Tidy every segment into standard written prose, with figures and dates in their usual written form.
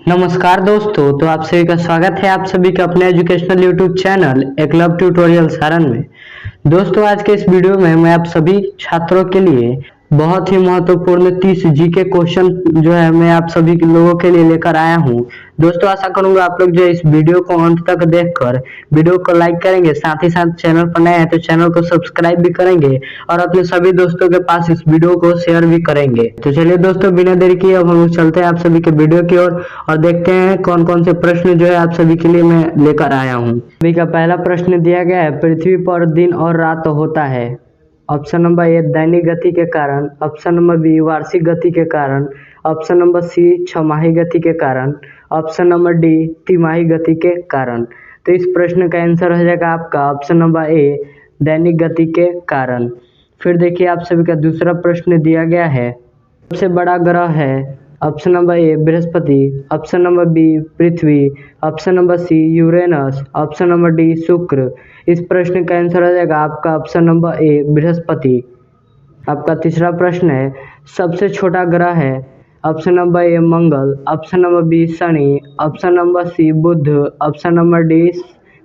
नमस्कार दोस्तों, तो आप सभी का स्वागत है आप सभी का अपने educational YouTube channel Eklavya tutorial Saran में। दोस्तों, आज के इस वीडियो में मैं आप सभी छात्रों के लिए बहुत ही महत्वपूर्ण 30 जीके क्वेश्चन जो है मैं आप सभी के लोगों के लिए लेकर आया हूं। दोस्तों, आशा करूंगा आप लोग जो इस वीडियो को अंत तक देखकर वीडियो को लाइक करेंगे, साथ ही साथ चैनल पर नए हैं तो चैनल को सब्सक्राइब भी करेंगे और अपने सभी दोस्तों के पास इस वीडियो को शेयर भी करेंगे। तो चलिए दोस्तों, बिना देरी किए अब हम चलते हैं आप सभी के वीडियो की ओर और देखते हैं कौन कौन से प्रश्न जो है आप सभी के लिए मैं लेकर आया हूँ। सभी का पहला प्रश्न दिया गया है, पृथ्वी पर दिन और रात होता है। ऑप्शन नंबर ए दैनिक गति के कारण, ऑप्शन नंबर बी वार्षिक गति के कारण, ऑप्शन नंबर सी छमाही गति के कारण, ऑप्शन नंबर डी तिमाही गति के कारण। तो इस प्रश्न का आंसर हो जाएगा आपका ऑप्शन नंबर ए दैनिक गति के कारण। फिर देखिए आप सभी का दूसरा प्रश्न दिया गया है, सबसे बड़ा ग्रह है। ऑप्शन नंबर ए बृहस्पति, ऑप्शन नंबर बी पृथ्वी, option number C Uranus, option number D शुक्र। इस प्रश्न का आंसर हो जाएगा आपका ऑप्शन नंबर ए बृहस्पति। आपका तीसरा प्रश्न है, सबसे छोटा ग्रह है। ऑप्शन नंबर ए मंगल, ऑप्शन नंबर बी शनि, ऑप्शन नंबर सी बुध, ऑप्शन नंबर डी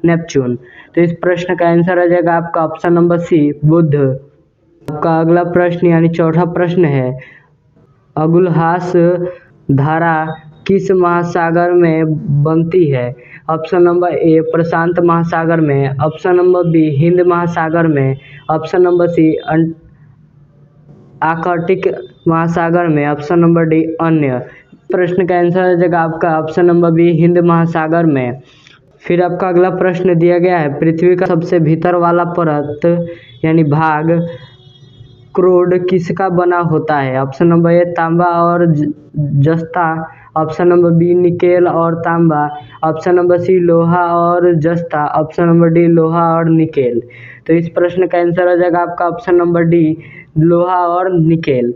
नेपच्यून। तो इस प्रश्न का आंसर हो जाएगा आपका ऑप्शन नंबर सी बुध। आपका अगला प्रश्न यानी चौथा प्रश्न है, अगुलहास धारा किस महासागर में बनती है। ऑप्शन नंबर ए प्रशांत महासागर में, ऑप्शन नंबर बी हिंद महासागर में, ऑप्शन नंबर सी आर्कटिक महासागर में, ऑप्शन नंबर डी अन्य। प्रश्न का आंसर हो जाएगा आपका ऑप्शन नंबर बी हिंद महासागर में। फिर आपका अगला प्रश्न दिया गया है, पृथ्वी का सबसे भीतर वाला परत यानी भाग क्रोड किसका बना होता है। ऑप्शन नंबर ए तांबा और जस्ता, ऑप्शन नंबर बी निकेल और तांबा, ऑप्शन नंबर सी लोहा और जस्ता, ऑप्शन नंबर डी लोहा और निकेल। तो इस प्रश्न का आंसर हो जाएगा आपका ऑप्शन नंबर डी लोहा और निकेल।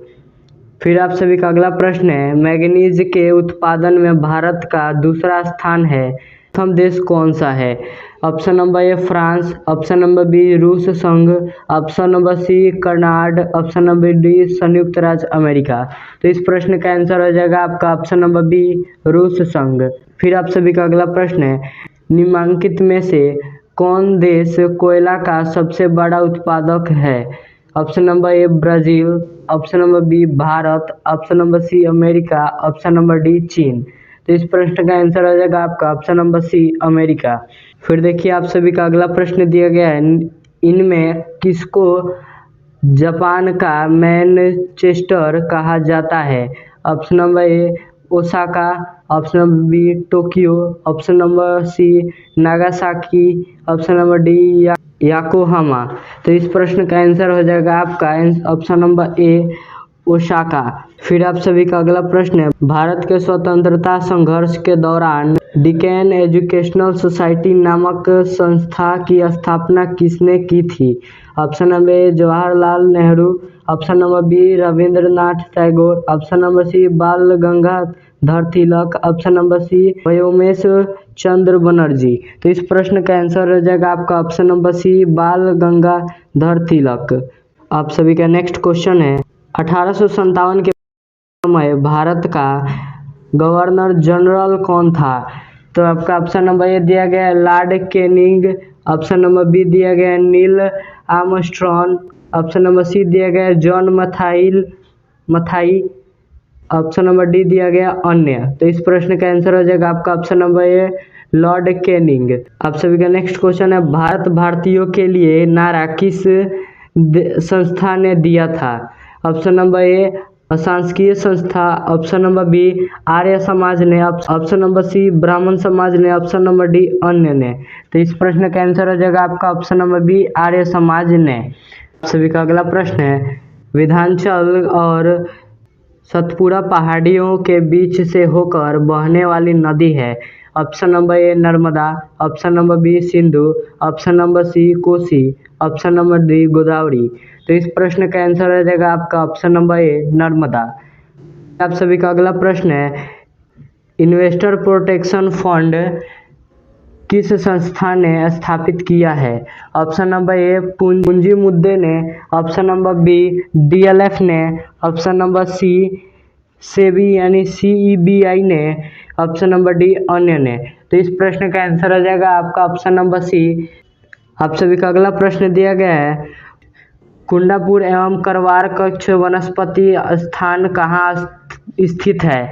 फिर आप सभी का अगला प्रश्न है, मैग्नीज के उत्पादन में भारत का दूसरा स्थान है, प्रथम देश कौन सा है। Option number A France, option number B रूस संघ, option number C Canada, option number D संयुक्त राज्य अमेरिका। तो इस प्रश्न का आंसर हो जाएगा आपका ऑप्शन नंबर बी रूस संघ। फिर आप सभी का अगला प्रश्न है, निम्नलिखित में से कौन देश कोयला का सबसे बड़ा उत्पादक है। Option number A Brazil, option number B Bharat, option number C America, option number D चीन। तो इस प्रश्न का आंसर हो जाएगा आपका ऑप्शन नंबर सी अमेरिका। फिर देखिए आप सभी का अगला प्रश्न दिया गया है, इनमें किसको जापान का मैनचेस्टर कहा जाता है। Option number A Osaka, option number B Tokyo, option number C Nagasaki, option number D Yokohama. तो इस प्रश्न का आंसर हो जाएगा आपका ऑप्शन नंबर ए ओसाका। फिर आप सभी का अगला प्रश्न है, भारत के स्वतंत्रता संघर्ष के दौरान डिकेन एजुकेशनल सोसाइटी नामक संस्था की स्थापना किसने की थी। Option number A Jawaharlal Nehru, option number B Rabindranath Tagore, option number C Bal Gangadhar Tilak, option number C Womesh Chandra Banerjee. तो इस प्रश्न का आंसर हो जाएगा आपका option number C Bal Gangadhar तिलक। आप सभी का नेक्स्ट क्वेश्चन है, 1857 के समय भारत का गवर्नर जनरल कौन था। तो आपका ऑप्शन नंबर ए दिया गया है Lord Canning, option number B दिया गया है Neil Armstrong, option number C दिया गया है John Mathai, option number D दिया गया अन्य। तो इस प्रश्न का आंसर हो जाएगा आपका ऑप्शन नंबर ए लॉर्ड कैनिंग। आप सभी का नेक्स्ट क्वेश्चन है, भारत भारतीयों के लिए नारा किस संस्था ने दिया था। ऑप्शन नंबर ए अशासकीय संस्था, option number B Arya Samaj ने, ऑप्शन नंबर सी ब्राह्मण समाज ने, ऑप्शन नंबर डी अन्य ने। तो इस प्रश्न का आंसर हो जाएगा आपका option number B Arya Samaj ने। सभी का अगला प्रश्न है, विंध्याचल और सतपुड़ा पहाड़ियों के बीच से होकर बहने वाली नदी है। Option number A Narmada, option number B Sindhu, option number C Kosi, option number D Godavari. तो इस प्रश्न का आंसर हो जाएगा आपका ऑप्शन नंबर ए नर्मदा। आप सभी का अगला प्रश्न है, इन्वेस्टर प्रोटेक्शन फंड किस संस्था ने स्थापित किया है। ऑप्शन नंबर ए पूंजी मुद्दे ने, ऑप्शन नंबर बी डीएलएफ ने, ऑप्शन नंबर सी सेबी यानी CEBI ने, ऑप्शन नंबर डी अन्य ने। तो इस प्रश्न का आंसर हो जाएगा आपका ऑप्शन नंबर सी। आप सभी का अगला प्रश्न दिया गया है, कुंडापुर एवं करवार कक्ष वनस्पति स्थान कहाँ स्थित है?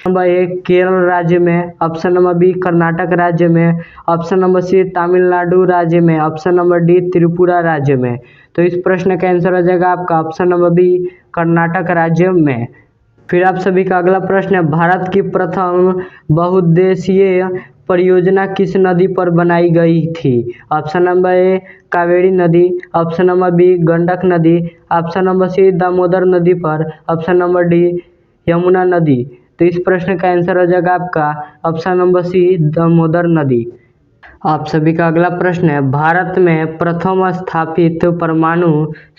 नंबर ए केरल राज्य में, ऑप्शन नंबर बी कर्नाटक राज्य में, ऑप्शन नंबर सी तमिलनाडु राज्य में, ऑप्शन नंबर डी त्रिपुरा राज्य में। तो इस प्रश्न का आंसर हो जाएगा आपका ऑप्शन नंबर बी कर्नाटक राज्य में। फिर आप सभी का अगला प्रश्न है, भारत की प्रथम बहुउद्देशीय परियोजना किस नदी पर बनाई गई थी? ऑप्शन नंबर ए कावेरी नदी, ऑप्शन नंबर बी गंडक नदी, ऑप्शन नंबर सी दामोदर नदी पर, ऑप्शन नंबर डी यमुना नदी। तो इस प्रश्न का आंसर हो जाएगा आपका ऑप्शन नंबर सी दामोदर नदी। आप सभी का अगला प्रश्न है, भारत में प्रथम स्थापित परमाणु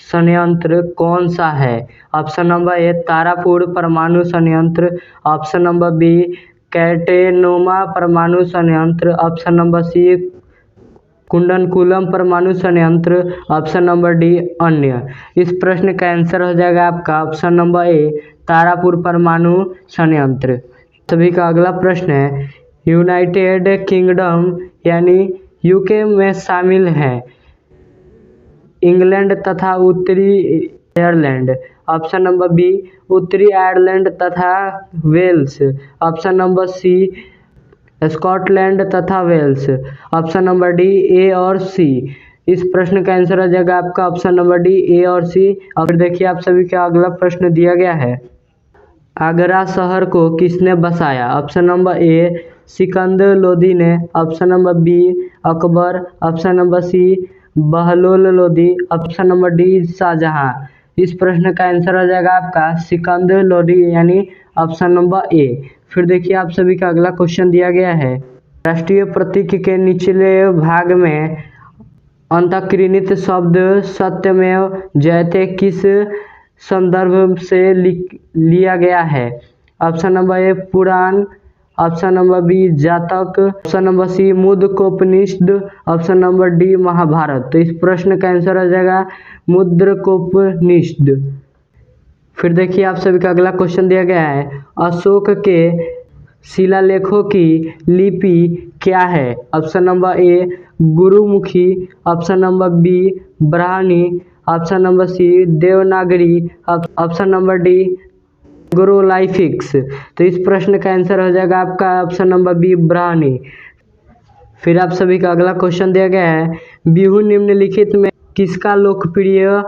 संयंत्र कौन सा है? ऑप्शन नंबर ए तारापुर परमाणु संयंत्र, ऑप्शन नंबर बी कैटेनोमा परमाणु संयंत्र, ऑप्शन नंबर सी कुंडनकुलम परमाणु संयंत्र, ऑप्शन नंबर डी अन्य। इस प्रश्न का आंसर हो जाएगा आपका ऑप्शन नंबर ए तारापुर परमाणु संयंत्र। सभी का अगला प्रश्न है, यूनाइटेड किंगडम यानी यूके में शामिल हैं इंग्लैंड तथा उत्तरी आयरलैंड, ऑप्शन नंबर बी उत्तरी आयरलैंड तथा Wales, option number C Scotland तथा Wales, option number D A और सी। इस प्रश्न का आंसर हो जाएगा आपका ऑप्शन नंबर डी ए और सी। और देखिए आप सभी का अगला प्रश्न दिया गया है, आगरा शहर को किसने बसाया? Option number A Sikandar Lodi ने, option number B Akbar, option number C Bahlol Lodi, option number D Shahjahan. इस प्रश्न का आंसर हो जाएगा आपका सिकंदर लोदी यानी ऑप्शन नंबर ए। फिर देखिए आप सभी का अगला क्वेश्चन दिया गया है, राष्ट्रीय प्रतीक के निचले भाग में अंतर्निहित शब्द सत्यमेव जयते किस संदर्भ से लिया गया है? Option number A Purana, option number B Jataka, option number C Mundakopanishad, option number D Mahabharata. तो इस प्रश्न का आंसर हो जाएगा मुद्रकोपनिषद। फिर देखिए आप सभी का अगला क्वेश्चन दिया गया है, अशोक के शिलालेखों की लिपि क्या है? Option number A Gurmukhi, option number B Brahmi, option number C Devanagari, option number D hieroglyphics. तो इस प्रश्न का आंसर हो जाएगा आपका ऑप्शन नंबर बी ब्राह्मी। फिर आप सभी का अगला क्वेश्चन दिया गया है, बिहू निम्नलिखित में किसका लोकप्रिय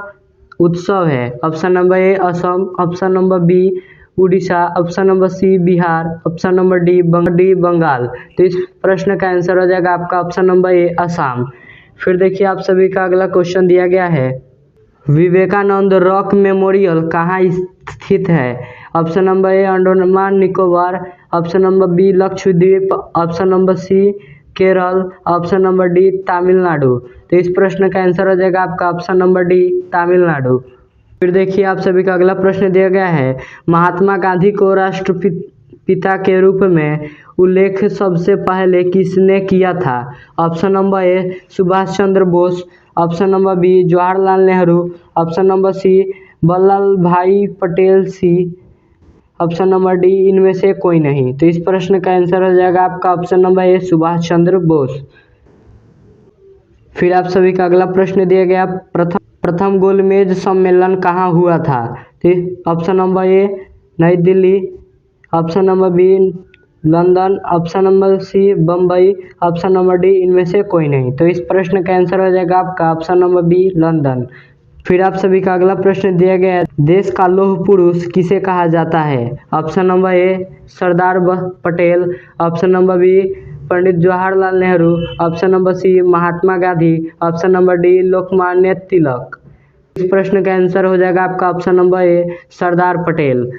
उत्सव है? Option number A Assam, option number B Orissa, option number C Bihar, option number D Bengal. तो इस प्रश्न का आंसर हो जाएगा आपका ऑप्शन नंबर ए असम। फिर देखिए आप सभी का अगला क्वेश्चन दिया गया है, विवेकानंद रॉक मेमोरियल कहाँ स्थित है? Option number A Andaman Nicobar, option number B Lakshadweep, option number C Kerala, option number D Tamil Nadu. तो इस प्रश्न का आंसर हो जाएगा आपका ऑप्शन नंबर डी तमिलनाडु। फिर देखिए आप सभी का अगला प्रश्न दिया गया है, महात्मा गांधी को राष्ट्रपिता के रूप में उल्लेख सबसे पहले किसने किया था? Option number A Subhash Chandra Bose, option number B Jawaharlal Nehru, option number C Vallabh Bhai Patel सी, ऑप्शन नंबर डी इनमें से कोई नहीं। तो इस प्रश्न का आंसर हो जाएगा आपका option number A Subhash Chandra Bose. फिर आप सभी का अगला प्रश्न दिया गया, प्रथम गोलमेज सम्मेलन कहाँ हुआ था? तो option number A New Delhi, option number B London, option number C Bombay, option number D इनमें से कोई नहीं। तो इस प्रश्न का आंसर हो जाएगा आपका ऑप्शन नंबर बी लंदन। फिर आप सभी का अगला प्रश्न दिया गया है, देश का लौह पुरुष किसे कहा जाता है? Option number A Sardar Patel, option number B Pandit Jawaharlal Nehru, option number C Mahatma Gandhi, option number D Lokmanya Tilak. इस प्रश्न का आंसर हो जाएगा आपका option number A Sardar Patel.